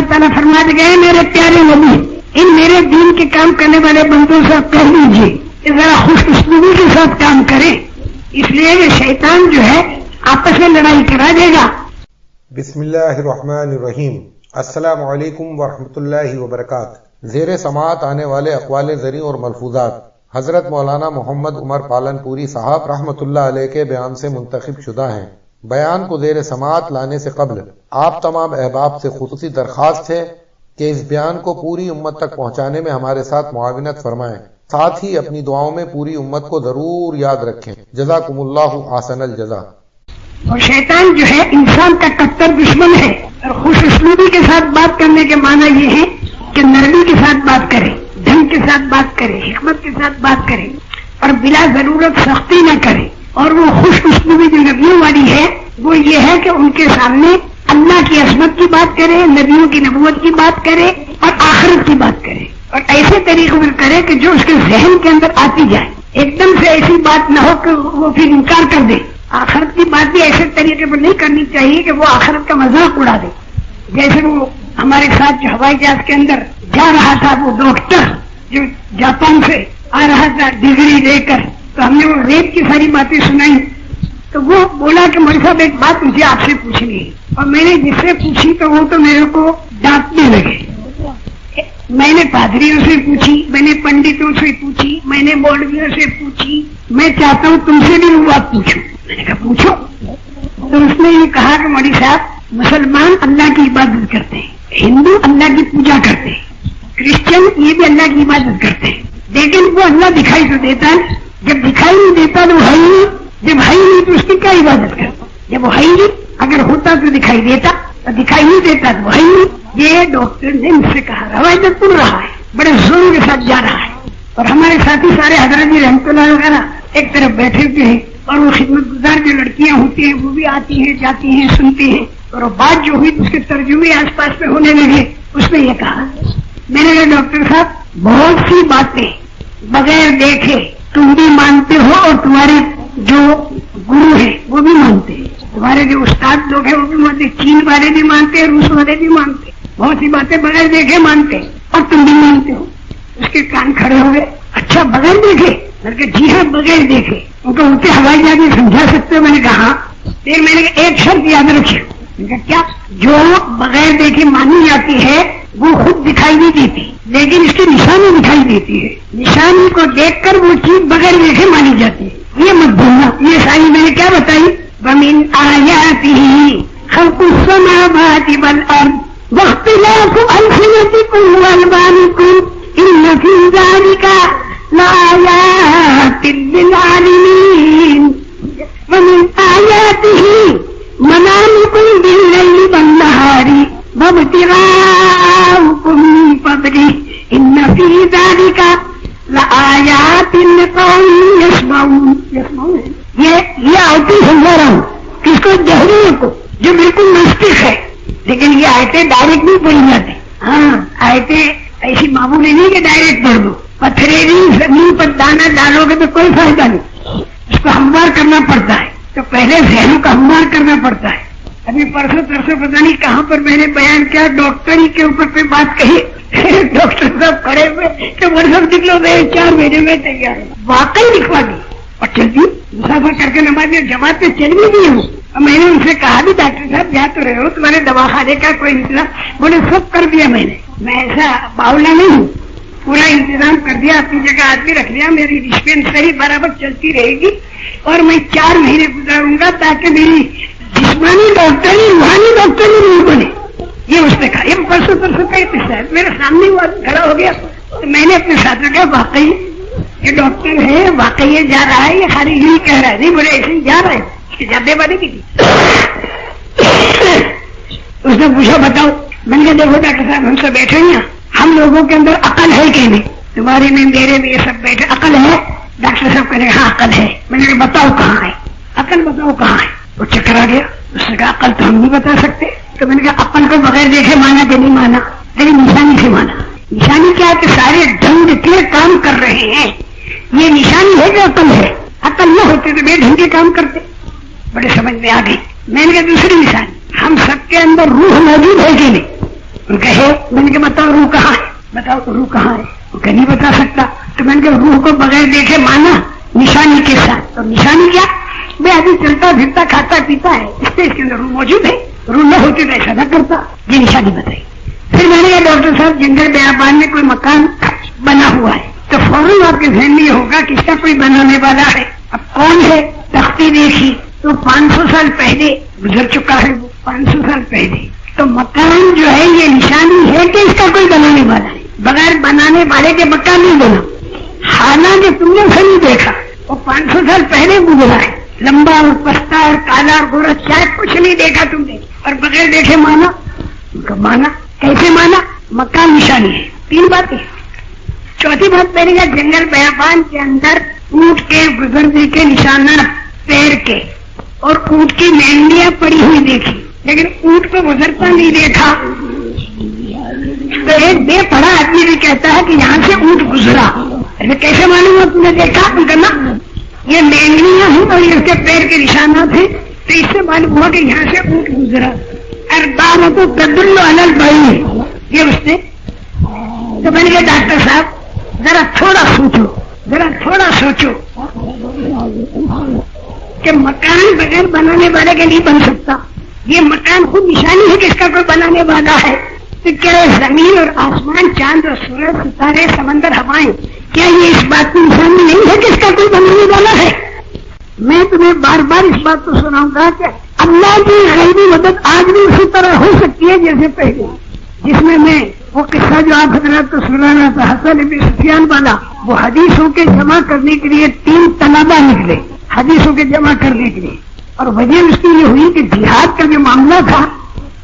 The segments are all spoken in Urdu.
تعالیٰ فرماتے گئے میرے پیارے نبی ان میرے دین کے کام کرنے والے بندوں سے آپ کہہ لیجیے کہ ذرا خوش اسلوبی کے ساتھ کام کریں، اس لیے کہ شیطان جو ہے آپس میں لڑائی کرا دے گا۔ بسم اللہ الرحمن الرحیم۔ السلام علیکم ورحمۃ اللہ وبرکاتہ۔ زیر سماعت آنے والے اقوال زرعی اور ملفوظات حضرت مولانا محمد عمر پالن پوری صاحب رحمۃ اللہ علیہ کے بیان سے منتخب شدہ ہیں۔ بیان کو زیر سماعت لانے سے قبل آپ تمام احباب سے خصوصی درخواست ہے کہ اس بیان کو پوری امت تک پہنچانے میں ہمارے ساتھ معاونت فرمائیں، ساتھ ہی اپنی دعاؤں میں پوری امت کو ضرور یاد رکھیں۔ جزاکم اللہ احسن الجزا۔ اور شیطان جو ہے انسان کا کٹر دشمن ہے، اور خوش اسلوبی کے ساتھ بات کرنے کے معنی یہ ہے کہ نرمی کے ساتھ بات کرے، ڈھنگ کے ساتھ بات کرے، حکمت کے ساتھ بات کرے اور بلا ضرورت سختی نہ کرے۔ اور وہ خوش اسلوبی جو نبیوں والی ہے وہ یہ ہے کہ ان کے سامنے اللہ کی عظمت کی بات کرے، نبیوں کی نبوت کی بات کرے اور آخرت کی بات کرے، اور ایسے طریقے پر کرے کہ جو اس کے ذہن کے اندر آتی جائے۔ ایک دم سے ایسی بات نہ ہو کہ وہ پھر انکار کر دے۔ آخرت کی بات بھی ایسے طریقے پر نہیں کرنی چاہیے کہ وہ آخرت کا مذاق اڑا دے۔ جیسے وہ ہمارے ساتھ جو ہوائی جہاز کے اندر جا رہا تھا وہ ڈاکٹر جو جاپان سے آ رہا تھا ڈگری لے کر، تو ہم نے وہ ریپ کی ساری باتیں سنائی، تو وہ بولا کہ مولوی صاحب ایک بات مجھے آپ سے پوچھنی ہے، اور میں نے جس سے پوچھی تو وہ تو میرے کو ڈانٹنے لگے۔ میں نے پادریوں سے پوچھی، میں نے پنڈتوں سے پوچھی، میں نے مولویوں سے پوچھی، میں چاہتا ہوں تم سے بھی وہ بات پوچھوں۔ میں نے کہا پوچھو۔ تو اس نے یہ کہا کہ مولوی صاحب مسلمان اللہ کی عبادت کرتے ہیں، ہندو اللہ کی پوجا کرتے ہیں، کرسچن یہ بھی اللہ کی عبادت کرتے ہیں، لیکن وہ اللہ دکھائی تو دیتا ہے، جب دکھائی نہیں دیتا تو وہ ہے ہی نہیں، جب ہے ہی نہیں تو اس کی کیا عبادت کرتا؟ جب وہ ہے ہی نہیں، اگر ہوتا تو دکھائی دیتا، اور دکھائی نہیں دیتا تو وہ ہے ہی نہیں۔ یہ ڈاکٹر نے مجھ سے کہا، روایت پڑھ رہا ہے، بڑے زور کے ساتھ جا رہا ہے، اور ہمارے ساتھی سارے حضرت جی رحمۃ اللہ وغیرہ ایک طرف بیٹھے ہوتے ہیں، اور وہ خدمت گزار جو لڑکیاں ہوتی ہیں وہ بھی آتی ہیں جاتی ہیں سنتی ہیں، اور وہ بات جو ہوئی اس کے ترجمے آس پاس میں ہونے لگے۔ اس نے یہ کہا، میں نے کہا ڈاکٹر صاحب بہت سی باتیں بغیر دیکھے تم بھی مانتے ہو، اور تمہارے جو گرو ہیں وہ بھی مانتے ہیں، تمہارے جو استاد لوگ ہیں وہ بھی مانتے، چین والے بھی مانتے ہیں، روس والے بھی مانتے، بہت سی باتیں بغیر دیکھے مانتے، اور تم بھی مانتے ہو۔ اس کے کان کھڑے ہو گئے، اچھا بغیر دیکھے؟ میں نے کہا جی ہاں بغیر دیکھے۔ ان کو اونچے ہوائی جہاز میں سمجھا سکتے ہو؟ میں نے کہا ہاں۔ پھر میں نے کہا ایک شرط یاد رکھیے۔ میں نے کہا کیا؟ جو بغیر دیکھے مانی جاتی ہے وہ خود دکھائی نہیں دیتی، لیکن اس کی نشانی دکھائی دیتی ہے، نشانی کو دیکھ کر وہ چیز بغیر دیکھے مانی جاتی ہے۔ یہ مت بھولنا۔ یہ ساری میں نے کیا بتائی؟ وَمِنْ آيَاتِهِ خَلْقُ السَّمَاوَاتِ وَالْأَرْضِ وَاخْتِلَافُ أَلْسِنَتِكُمْ وَأَلْوَانِكُمْ إِنَّ فِي ذَلِكَ لَآيَاتٍ لِلْعَالِمِينَ وَمِنْ آيَاتِهِ مَنَامُكُمْ بِاللَّيْلِ وَالنَّهَارِ وَابْتِغَاؤُكُمْ مِنْ فَضْلِهِ إِنَّ فِي ذَلِكَ لَآيَاتٍ لِقَوْمٍ يَسْمَعُونَ۔ یہ آیتیں سمجھا رہا ہوں کس کو؟ جہریوں کو، جو بالکل ناسطک ہے، لیکن یہ آیتیں ڈائریکٹ نہیں پڑھی جاتی۔ ہاں آیتیں ایسی معمولی نہیں کہ ڈائریکٹ پڑھ دو، پتھریلی زمین پر دانا ڈالو گے تو کوئی فائدہ نہیں، اس کو ہموار کرنا پڑتا ہے، تو پہلے ذہنوں کا ہموار کرنا پڑتا ہے۔ ابھی پرسوں پتہ نہیں کہاں پر میں نے بیان کیا، ڈاکٹری کے اوپر پہ بات کہی، ڈاکٹر صاحب کھڑے ہوئے کہ ورثہ نکلو گئے 4 مہینے میں تیار، واقعی لکھوا دی اور چل دی، مسافر کر کے نماز جماعت پہ چل بھی دی ہوں۔ اور میں نے ان سے کہا بھی ڈاکٹر صاحب جا تو رہے ہو، تمہارے دوا خانے کا کوئی انتظام؟ بولے سب کر دیا میں نے، میں ایسا باولا نہیں ہوں، پورا انتظام کر دیا، اپنی جگہ آدمی رکھ دیا، میری ڈسپینسری برابر چلتی رہے گی، اور میں 4 مہینے گزاروں گا تاکہ میری جسمانی ڈاکٹری روحانی ڈاکٹری نہیں بنے۔ یہ اس نے کہا، یہ پرسوں کا یہ قصہ ہے، میرے سامنے وہ کھڑا ہو گیا، تو میں نے اپنے ساتھ کہا واقعی یہ ڈاکٹر ہے، واقعی یہ جا رہا ہے، یہ خالی یہی کہہ رہا ہے، نہیں بولے ایسے ہی جا رہا ہے، اس کی جانے والی بھی تھی۔ اس نے پوچھا بتاؤ؟ میں نے کہا دیکھو ڈاکٹر صاحب ہم سب بیٹھے ہیں، ہم لوگوں کے اندر عقل ہے کہ نہیں؟ تمہارے میں میرے میں یہ سب بیٹھے، عقل ہے؟ ڈاکٹر صاحب کہنے ہاں عقل ہے۔ میں نے کہا بتاؤ کہاں ہے؟ عقل بتاؤ کہاں ہے؟ وہ چکر آ گیا، اس نے کہا عقل تو ہم نہیں بتا سکتے۔ تو میں نے کہا عقل کو بغیر دیکھے مانا کہ نہیں مانا؟ لیکن نشانی سے مانا۔ نشانی کیا ہے کہ سارے ڈھنگ کے کام کر رہے ہیں، یہ نشانی ہے کہ عقل ہے؟ عقل نہ ہوتے تو بے ڈھنگ کے کام کرتے۔ بڑے سمجھ میں آ گئی۔ میں نے کہا دوسری نشانی، ہم سب کے اندر روح موجود ہے کہ نہیں؟ کہے میں نے کہا بتاؤ روح کہاں ہے، بتاؤ روح کہاں ہے، وہ کہ نہیں بتا سکتا. تو میں نے کہا روح کو بغیر دیکھے مانا نشانی کے ساتھ. تو نشانی کیا؟ میں ابھی چلتا پھرتا کھاتا پیتا ہے، اس سے اس کے اندر روح موجود ہے، روح نہ ہوتی تو ایسا نہ کرتا. یہ نشانی بتائی. پھر میں نے کہا ڈاکٹر صاحب جنگل بیابان میں کوئی مکان بنا ہوا ہے تو فوراً آپ کے ذہن میں یہ ہوگا کہ اس کا کوئی بنانے والا ہے. اب کون ہے؟ تختی دیکھی تو 500 سال پہلے گزر چکا ہے، وہ 500 سال پہلے. تو مکان جو ہے یہ نشانی ہے کہ اس کا کوئی بنانے والا ہے. بغیر بنانے والے کے مکان نہیں بنا، حالانکہ تم نے صحیح دیکھا وہ 500 سال پہلے گزرا ہے، لمبا اور پستا اور کالا اور گورا، شاید کچھ نہیں دیکھا تم نے اور بغیر دیکھے مانا. مانا کیسے مانا؟ مکان نشانی ہے. 3 باتیں. چوتھی بات میں نے کہا جنگل بیابان کے اندر اونٹ کے گزرنے کے نشانات پیر کے اور اونٹ کی مینڈیاں پڑی ہوئی دیکھی، لیکن اونٹ کو گزرتا نہیں دیکھا. تو ایک بے پڑھا آدمی بھی کہتا ہے کہ یہاں سے اونٹ گزرا، کیسے معلوم ہوا تم نے دیکھا؟ کرنا یہ مینڈیاں ہیں اور یہ اس کے پیر کے نشانات ہیں، تو اس سے معلوم ہوا کہ یہاں سے اونٹ گزرا. ارباب تو تدل علی البعید، یہ اس نے. تو میں نے کہا ڈاکٹر صاحب ذرا تھوڑا سوچو کہ مکان بغیر بنانے والے کے نہیں بن سکتا. یہ مکان خود نشانی ہے کہ اس کا کوئی بنانے والا ہے. تو کیا زمین اور آسمان، چاند اور سورج، ستارے، سمندر، ہوائیں، کیا یہ اس بات کی نشانی نہیں ہے کہ اس کا کوئی بنانے والا ہے؟ میں تمہیں بار بار اس بات کو سناؤں گا کہ اللہ کی غیبی مدد آج بھی اسی طرح ہو سکتی ہے جیسے پہلے، جس میں وہ قصہ جو آپ حضرات کو سنانا تھا حسن بن سفیان والا، وہ حدیثوں کے جمع کرنے کے لیے 3 طلبہ نکلے حدیثوں کے جمع کرنے کے لیے. اور وجہ اس کی یہ ہوئی کہ جہاد کا جو معاملہ تھا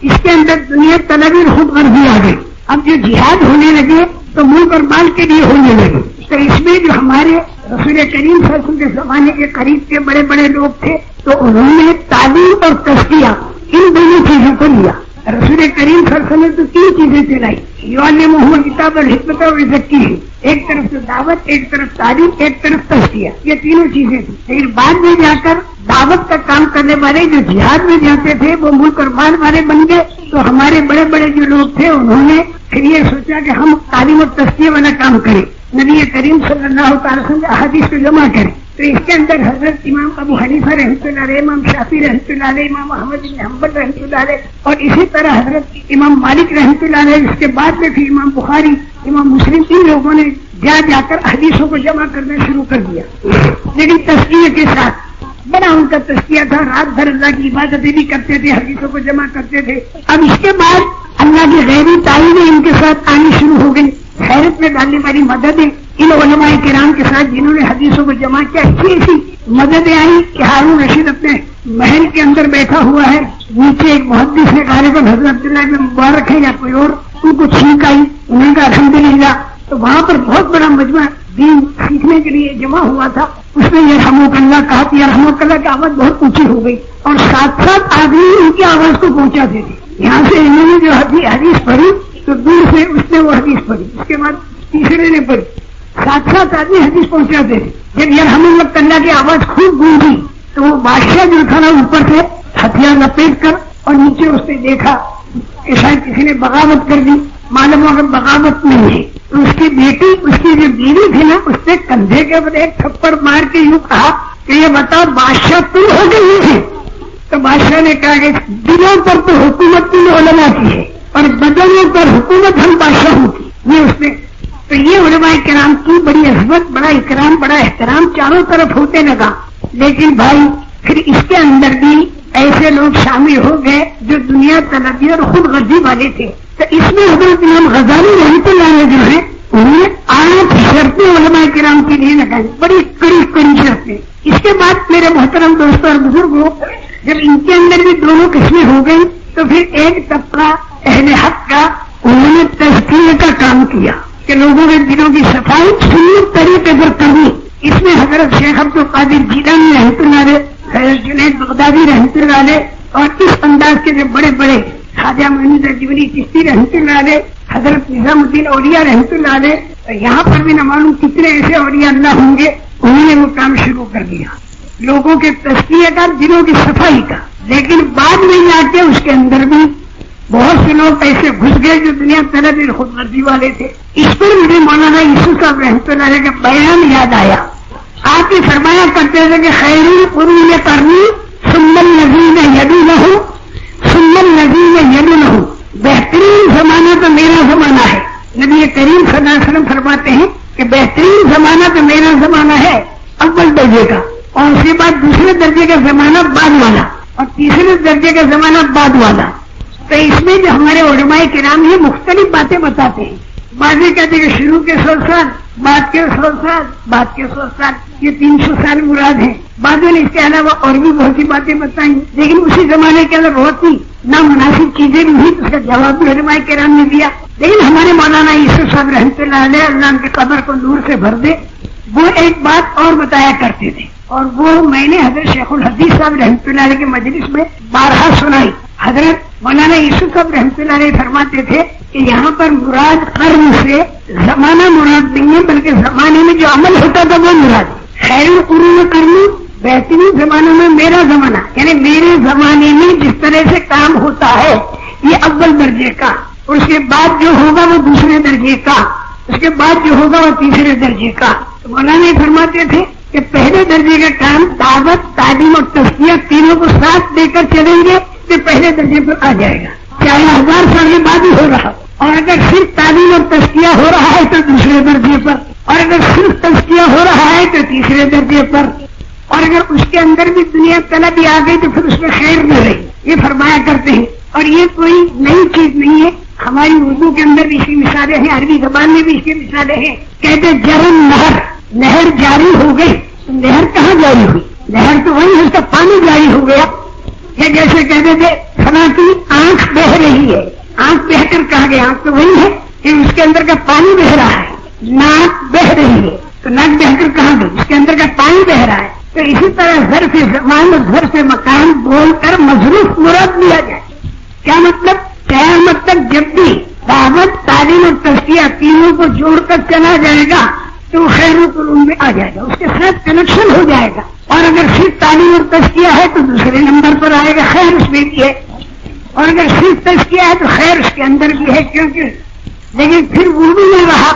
اس کے اندر دنیا طلبی خود غرضی آ گئی. اب جو جہاد ہونے لگے تو ملک اور مال کے لیے ہونے لگے. تو اس میں جو ہمارے رسول کریم صلی اللہ علیہ وسلم کے زمانے کے قریب کے بڑے بڑے لوگ تھے تو انہوں نے تعلیم اور تزکیہ ان دونوں چیزوں کو لیا. رسول کریم صلی اللہ علیہ وسلم نے تو 3 چیزیں چلائی، یعلمہ الکتاب والحکمۃ ویزکیہ. ایک طرف سے دعوت، ایک طرف تعلیم، ایک طرف تزکیہ، یہ تینوں چیزیں تھیں. لیکن بعد میں جا کر دعوت کا کام کرنے والے جو جہاد میں جاتے تھے وہ ملک اور مال والے بن گئے. تو ہمارے بڑے بڑے جو لوگ تھے انہوں نے پھر یہ سوچا کہ ہم تعلیم اور تزکیہ والا کام کریں، نبی کریم صلی اللہ تعالی وسلم احادیث کو جمع کریں. تو اس کے اندر حضرت امام ابو حنیفہ رحمۃ اللہ علیہ، امام شافعی رحمۃ اللہ علیہ، امام احمد بن حنبل رحمۃ اللہ علیہ، اور اسی طرح حضرت امام مالک رحمۃ اللہ علیہ، اس کے بعد میں پھر امام بخاری، امام مسلم، ان لوگوں نے جا کر حدیثوں کو جمع کرنا شروع کر دیا. لیکن تزکیہ کے ساتھ بڑا ان کا تزکیہ تھا، رات بھر اللہ کی عبادتیں بھی کرتے تھے، حدیثوں کو جمع کرتے تھے. اب اس کے بعد اللہ کی غیبی تعلیمیں ان کے ساتھ آنی شروع ہو گئی، حیرت میں ڈالنے والی مددیں ان علماء کرام کے ساتھ جنہوں نے حدیثوں کو جمع کیا. ایسی مددیں آئی کہ ہارون رشید اپنے محل کے اندر بیٹھا ہوا ہے، نیچے ایک محدث نے غالباً حضرت عبداللہ بن مبارک ہے یا کوئی اور، ان کو چھینک آئی، انہوں نے کہا الحمدللہ. تو وہاں پر بہت بڑا مجمع دین سیکھنے کے لیے جمع ہوا تھا. اس نے یرحمک اللہ کہا، یرحمک اللہ کی آواز بہت اونچی ہو گئی اور ساتھ ساتھ آدمی ان کی آواز کو پہنچاتے تھے. یہاں سے انہوں نے جو حدیث پڑھی تو دور سے اس نے وہ حدیث پڑھی، اس کے بعد تیسرے نے پڑھی، ساتھ ساتھ آدمی حدیث پہنچاتے تھے. جب یرحمک اللہ کی آواز خوب گونجی تو وہ بادشاہ جو تھا نا اوپر سے ہتھیار لپیٹ کر، اور نیچے اس نے دیکھا کہ شاید کسی نے بغاوت کر دی. معلوم اگر بغاوت نہیں ہے تو اس کی بیٹی، اس کی جو بیوی تھی نا، اس نے کندھے کے اوپر ایک تھپڑ مار کے یوں کہا کہ یہ بتاؤ بادشاہ تم ہو گئی تھی؟ تو بادشاہ نے کہا کہ دلوں پر تو حکومت کی علماء کی ہے اور بدنوں پر حکومت ہم بادشاہوں کی. یہ اس نے تو یہ علماء کرام کی بڑی عظمت، بڑا اکرام، بڑا احترام چاروں طرف ہوتے لگا. لیکن بھائی پھر اس کے اندر بھی ایسے لوگ شامل ہو گئے جو دنیا طلبی اور خود غرضی والے تھے. تو اس میں حضرت امام غزالی رحمۃ اللہ علیہ جو ہے انہوں نے 8 شرطیں علماء کرام کے لیے لگائی، بڑی کڑی شرطیں. اس کے بعد میرے محترم دوستوں اور بزرگوں، جب ان کے اندر بھی دونوں قسمیں ہو گئی تو پھر ایک طبقہ اہل حق کا، انہوں نے تزکیہ کا کام کیا کہ لوگوں کے دلوں کی صفائی سنت طریقے پر کرنی. اس میں حضرت شیخ عبد القادر جیلانی رحمۃ اللہ علیہ، حضرت جنید بغدادی رحمۃ اللہ علیہ، اور اس انداز کے جو بڑے بڑے خواجہ معین الدین چشتی رحمۃ اللہ علیہ، حضرت نظام الدین اولیاء رحمۃ اللہ علیہ، یہاں پر بھی نہ معلوم کتنے ایسے اولیاء اللہ ہوں گے، انہوں نے وہ کام شروع کر دیا لوگوں کے تزکیہ کا، دلوں کی صفائی کا. لیکن بعد میں جا کے اس کے اندر بھی بہت سے لوگ ایسے گھس گئے جو دنیا طلب خود مرضی والے تھے. اس پر مجھے مولانا یوسف صاحب رحمۃ اللہ علیہ کا بیان یاد آیا. آپ یہ فرمایا کرتے تھے کہ خیر القرون قرنی ثم الذین یلونہم ثم الذین یلونہم، بہترین زمانہ تو میرا زمانہ ہے. نبی کریم صلی اللہ علیہ وسلم فرماتے ہیں کہ بہترین زمانہ تو میرا زمانہ ہے اول درجے کا، اور اس کے بعد دوسرے درجے کا زمانہ بعد والا، اور تیسرے درجے کا زمانہ بعد والا. تو اس میں جو ہمارے علماء کرام ہیں مختلف باتیں بتاتے ہیں. بعض کہتے ہیں کہ شروع کے 100 سال، بعد کے 100 سال، بعد کے 100 سال، یہ 300 سال مراد ہیں. بعضوں نے اس کے علاوہ اور بھی بہت سی باتیں بتائیں، لیکن اسی زمانے کے اندر بہت سی نامناسب چیزیں بھی ہوئی، اس کا جواب بھی علماء کرام نے دیا. لیکن ہمارے مولانا یوسف صاحب رحمۃ اللہ علیہ، اللہ ان کی قبر کو نور سے بھر دے، وہ ایک بات اور بتایا کرتے تھے، اور وہ میں نے حضرت شیخ الحدیث صاحب رحمۃ اللہ علیہ کے مجلس میں بارہا سنائی. حضرت مولانا یوسف صاحب رحمۃ اللہ علیہ فرماتے تھے کہ یہاں پر مراد قرن سے زمانہ مراد نہیں ہے، بلکہ زمانے میں جو عمل ہوتا تھا وہ مراد. خیر القرون قرنی، بہترین زمانوں میں میرا زمانہ، یعنی میرے زمانے میں جس طرح سے کام ہوتا ہے یہ اول درجے کا، اور اس کے بعد جو ہوگا وہ دوسرے درجے کا، اس کے بعد جو ہوگا وہ تیسرے درجے کا. تو مولانا یہ فرماتے تھے کہ پہلے درجے کا کام دعوت، تعلیم اور تزکیہ تینوں کو ساتھ دے کر چلیں گے تو پہلے درجے پر آ جائے گا، چاہے 1000 سال کے بعد ہی ہو رہا. اور اگر صرف تعلیم اور تزکیہ ہو رہا ہے تو دوسرے درجے پر، اور اگر صرف تزکیہ ہو رہا ہے تو تیسرے درجے پر، اور اگر اس کے اندر بھی دنیا طلب آ گئی تو پھر اس میں خیر نہ رہی. یہ فرمایا کرتے ہیں. اور یہ کوئی نئی چیز نہیں ہے، ہماری اردو کے اندر بھی اس کی مثالیں ہیں، عربی زبان میں بھی اس کی مثالیں ہیں. کہتے جرم نہر، نہر جاری ہو گئی. نہر کہاں جاری ہوئی؟ نہر تو وہی ہے، اس کا پانی جاری ہو گیا. یا جیسے کہتے تھے فلاں کی آنکھ بہ رہی ہے، آنکھ بہ کر کہا گیا، آنکھ تو وہی ہے کہ اس کے اندر کا پانی بہ رہا ہے. ناک بہ رہی ہے تو ناک بہ کر کہاں گئی؟ اس کے اندر کا پانی بہ رہا ہے. تو اسی طرح ظرف زمان اور ظرف مکان بول کر مظروف مراد لیا جائے. کیا مطلب؟ قیامت تک جب بھی دعوت، تعلیم اور تزکیہ تینوں کو جوڑ کر چلا جائے گا تو خیر القرون میں آ جائے گا، اس کے ساتھ کنیکشن ہو جائے گا. اور اگر صرف تعلیم اور تزکیہ ہے تو دوسرے نمبر پر آئے گا، خیر اس میں بھی ہے. اور اگر صرف تزکیہ ہے تو خیر اس کے اندر بھی ہے، کیونکہ لیکن پھر وہ بھی نہیں رہا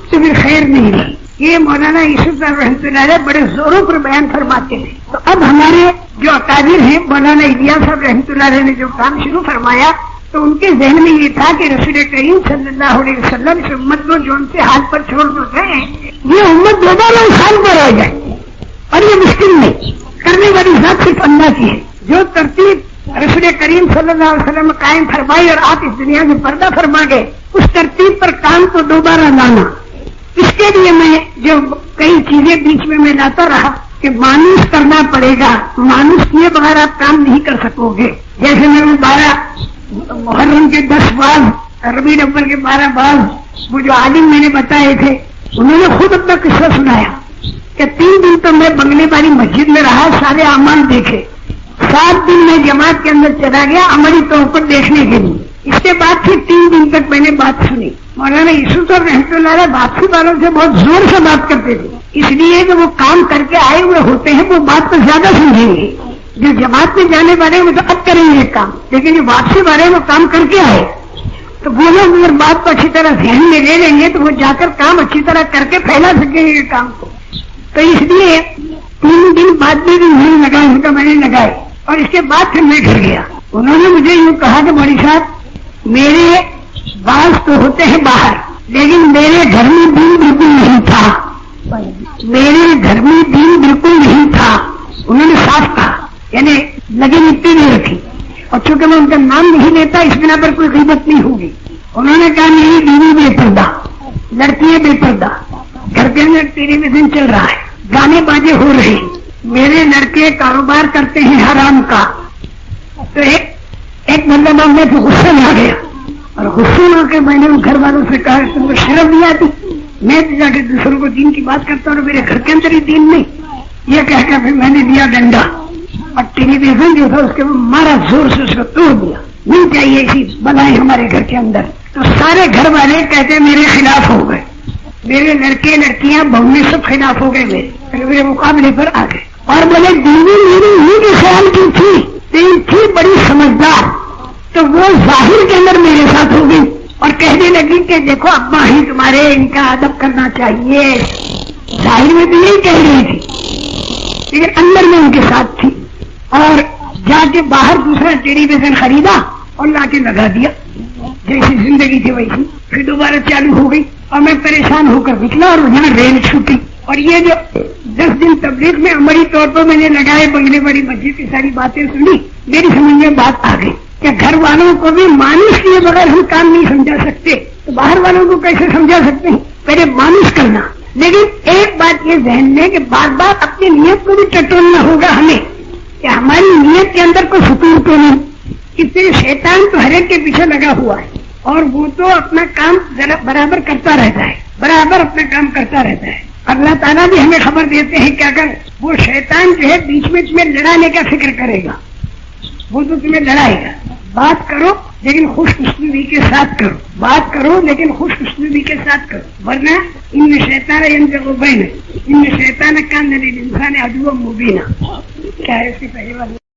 تو پھر خیر نہیں رہی. یہ مولانا یوسف صاحب رحمۃ اللہ علیہ بڑے زوروں پر بیان فرماتے ہیں. تو اب ہمارے جو اکابر ہیں، مولانا الیاس صاحب رحمۃ اللہ علیہ نے جو کام شروع فرمایا تو ان کے ذہن میں یہ تھا کہ رسول کریم صلی اللہ علیہ وسلم اس امت کو جو ان سے ہاتھ پر چھوڑ کر گئے یہ امت 2000 سال پر رہ جائے. اور یہ مشکل نہیں، کرنے والی ذات صرف اللہ کی ہے. جو ترتیب رسول کریم صلی اللہ علیہ وسلم قائم فرمائی اور آپ اس دنیا میں پردہ فرما گئے، اس ترتیب پر کام کو دوبارہ لانا. اس کے لیے میں جو کئی چیزیں بیچ میں لاتا رہا کہ مانوس کرنا پڑے گا، مانوس کیے بغیر آپ کام نہیں کر سکو گے. جیسے میں وہ 12 محرم کے 10 باز، ربیع الاول کے 12 باز، وہ جو عالم میں نے بتائے تھے انہوں نے خود اپنا قصہ سنایا کہ 3 دن تو میں بنگلے والی مسجد میں رہا، سارے اعمال دیکھے. 7 دن میں جماعت کے اندر چلا گیا عملی طور پر دیکھنے کے لیے. اس کے بعد پھر 3 دن تک میں نے بات سنی. مولانا یوسف صاحب رحمۃ اللہ علیہ واپسی والوں سے بہت زور سے بات کرتے تھے، اس لیے کہ وہ کام کر کے آئے ہوئے ہوتے ہیں، وہ بات تو زیادہ سمجھیں گے. جو جماعت میں جانے والے ہیں وہ تو اب کریں گے کام، لیکن جو واپسی والے ہیں وہ کام کر کے آئے تو وہ لوگ اگر بات کو اچھی طرح ذہن میں لے لیں گے تو وہ جا کر کام اچھی طرح کر کے پھیلا سکیں گے کام کو. تو اس لیے 3 دن بعد میں بھی نہیں لگائے، ان کا میں نے لگائے. اور اس کے بعد پھر میں گھر گیا. انہوں نے مجھے یوں کہا کہ مولوی صاحب میرے باز تو ہوتے ہیں باہر، لیکن میرے گھر میں دین بالکل نہیں تھا، میرے گھر میں دین بالکل نہیں تھا. انہوں نے صاف کہا، یعنی لگی مٹی نہیں رکھی. اور چونکہ میں ان کا نام نہیں لیتا اس بنا پر کوئی غیبت نہیں ہوگی. انہوں نے کہا میری بیوی بے پردہ، لڑکیاں بے پردہ، گھر کے اندر ٹیلی ویژن چل رہا ہے، گانے باجے ہو رہے ہیں، میرے لڑکے کاروبار کرتے ہیں حرام کا. تو ایک مرتبہ میں تو غصے میں آ گیا، اور غصے میں آ کے میں نے گھر والوں سے کہا تم کو شرم نہیں آتی؟ میں جا کے دوسروں کو دین کی بات کرتا ہوں، میرے گھر کے اندر ہی دین نہیں. یہ کہہ کر پھر میں نے دیا ڈنڈا، اور ٹیلی ویژن جو تھا اس کے مارا زور سے، اس کو توڑ دیا. نہیں چاہیے ایسی بلائیں ہمارے گھر کے اندر. تو سارے گھر والے کہتے میرے خلاف ہو گئے، میرے لڑکے لڑکیاں بہنیں سب خلاف ہو گئے، میرے مقابلے پر آ گئے. اور بولے بیوی میری ہی کے خیال کی تھی، تھی بڑی سمجھدار، تو وہ ظاہر کے اندر میرے ساتھ ہو گئی اور کہنے لگی کہ دیکھو ابا ہیں تمہارے، ان کا ادب کرنا چاہیے. ظاہر میں تو یہی کہہ رہی تھی لیکن اندر میں ان کے ساتھ تھی. اور جا کے باہر دوسرا ٹیلی ویژن خریدا اور لا کے لگا دیا. جیسی زندگی تھی ویسی پھر دوبارہ چالو ہو گئی اور میں پریشان ہو کر نکلا اور یہاں ریل چھوٹی. اور یہ جو 10 دن تبلیغ میں عملی طور پر میں نے لگائے، بنگلے بڑی مسجد کی ساری باتیں سنی، میری سمجھ میں بات آ گئی کہ گھر والوں کو بھی مانوس کیے بغیر ہم کام نہیں سمجھا سکتے، تو باہر والوں کو کیسے سمجھا سکتے ہیں؟ پہلے مانوس کرنا. لیکن ایک بات یہ ذہن میں کہ بار بار اپنی نیت کو بھی ٹٹولنا ہوگا ہمیں کہ ہماری نیت کے اندر کوئی فطور تو نہیں. اس سے شیطان تو ہر ایک کے پیچھے لگا ہوا ہے اور وہ تو اپنا کام برابر کرتا رہتا ہے، برابر اپنا کام کرتا رہتا ہے. اللہ تعالیٰ بھی ہمیں خبر دیتے ہیں کہ اگر وہ شیطان جو ہے بیچ میں تمہیں لڑانے کا فکر کرے گا، وہ تو تمہیں لڑائے گا. بات کرو لیکن خوش اسلوبی کے ساتھ کرو، بات کرو لیکن خوش اسلوبی کے ساتھ کرو، ورنہ ان شیطان ينزغ بین ان شیطان کان للانسان عدوا مبینا. کیا ہے اس کی پہلے والی